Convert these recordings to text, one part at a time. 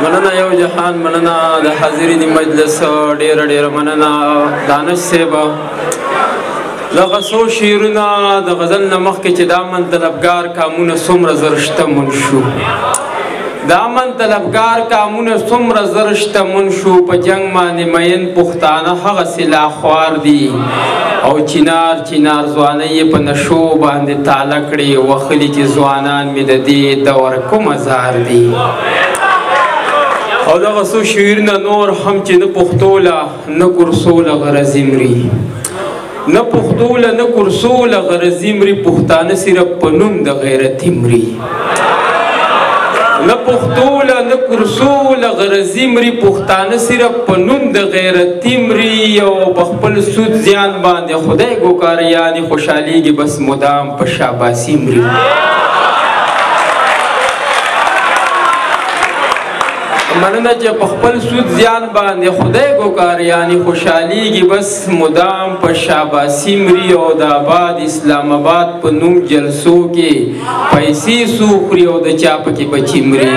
مننه یو جهان مننه د حاضرین مجلس ډیره ډیره مننه دانش صاحب دغه څو شعرونه د غزل نه مخکې چې د امن طلبګار قامونه څومره زر شتمن شو د امن طلبګار قامونه څومره زر شتمن شو په جنګ باندې مین پښتانه هغسې لا خوار دي او چینار چینار ځوانۍ یې په نشو باندې تاله کړې وښلي چې ځوانان مې د دې دور کومه زار دي او دغه څو شعرونه نور هم چې نه پښتو له نه کورسو له غرضي مري نه پښتو له نه کورسو له غرضي مري پښتانه صرف په نوم د غیرتي مري نه پښتو له نه کورسو له غرضي مري پښتانه صرف په نوم د غیرتي مري او په خپل سود زیان باندې خدای ګوکاریانې خوشحالیږي بس مدام په شاباسي مري مننه چې په خپل سود زیان باندې خدای ګوکاریانې خوشحالیږي بس مدام په شاباسي مري او د آباد اسلام آباد په نوم جلسو کې پیسې سو خوري او د چا پکې بچي مري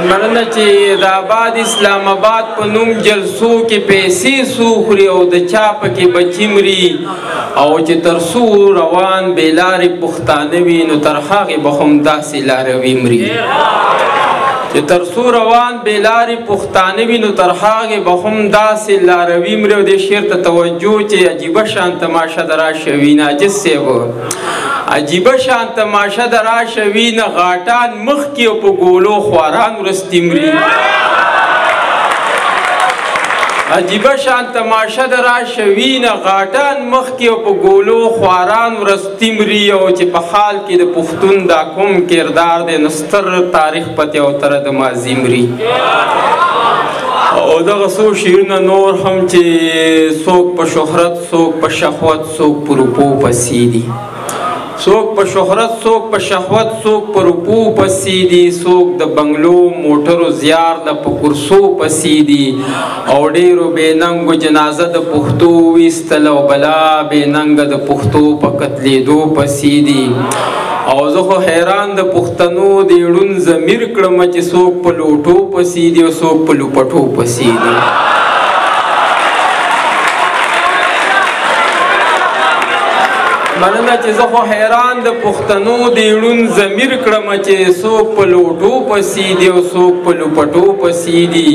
مننه چې د آباد اسلام آباد په نوم جلسو کې پیسې سو خوري او د چا پکې بچي مري او چې تر څو روان بې لارې پښتانه وي نو تر هغې به هم داسې لاروي مري چې تر څو روان بې لارې پښتانه وي نو تر هغې به هم داسې لاروي مري او دې شعر ته توجه چې عجیبه شان تماشه د راشه وي ناجس صاحب عجیبه شان تماشه د راشه وي نه غاټان مخکې او په ګولو خواران ورستي مري عجیبه شان تماشه د راشه وي نه غاټان مخکې او په ګولو خواران ورستي مري او چې په حال کې د پښتون دا کوم کردار دی نو ستر تاریخ پتې او تره د ماضي مري او دغه څو شعرونه نور هم چې څوک په شهرت څوک په شهوت څوک په روپو پسې دي څوک په شهرت څوک په شهوت څوک په روپو پسې دي څوک د بنګلو موټرو زیار د په کورسو پسې دي او ډېرو بې ننګو جنازه د پښتو ویستله او بلا بې ننګه د پښتو په قتلېدو پسې دي او زه خو حیران د پښتنو د ړوند ضمیر کړمه چې څوک په لوټو پسې دي او څوک په لوپټو پسې دي مننه چې زه خو حیران د پښتنو د ړوند ضمیر کړمه چې څوک په لوټو پسې دي او څوک په لوپټو پسې دي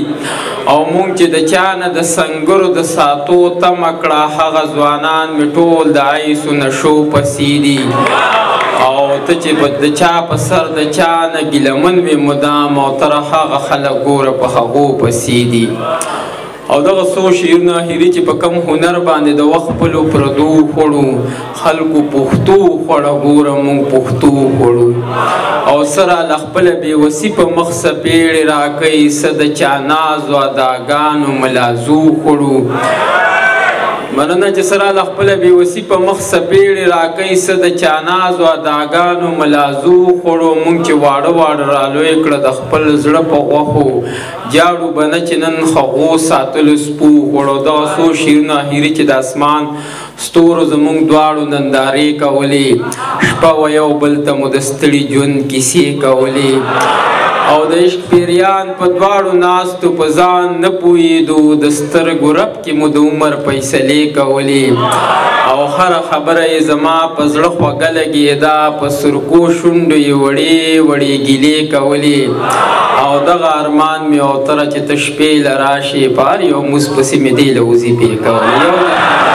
او موږ چې د چا نه د سنګرو د ساتو تمه کړه هغه ځوانان مې ټول د عیسو نشو پسې دي او ته چې د چا په سر د چا نه ګیلمن وې مدام او تر هغه خلک ګوره په هغو پسې دي او دغه څو شعرونه هیري چې په کم هنر باندې د وخت خپلو پردو خوړو خلکو پښتو خوړه ګوره موږ پښتو خوړو او سره له خپله بېوسي په مخ څپېړې راکوي څه د چا نازو اداګانو ملازو خوړو مننه چې سره له خپله بېوسي په مخ څپېړې راکوي څه د چا نازو اداګانو ملازو خوړو موږ چې واړه واړه رالوی کړه د خپل زړه په غوښو جاړو به نه چې نن هغو ساتلو سپو خوړو دغه څو شعرونه هیري چې د اسمان ستورو زموږ دواړو نندارې کولې شپه و یو بل ته مو د ستړي ژوند کیسې کولې او د عشق پیریان په دواړو ناستو په ځان نه پوهېدو د سترګو رب کې مو د عمر فیصلې کولې او هره خبره یې زما په زړه خوږه لګېده په سرکو شونډو یې وړې وړې ګیلې کولې او دغه ارمان مې او تره چې ته شپې له راشې په هر یو مونځ پسې مې دې له وظیفې کولې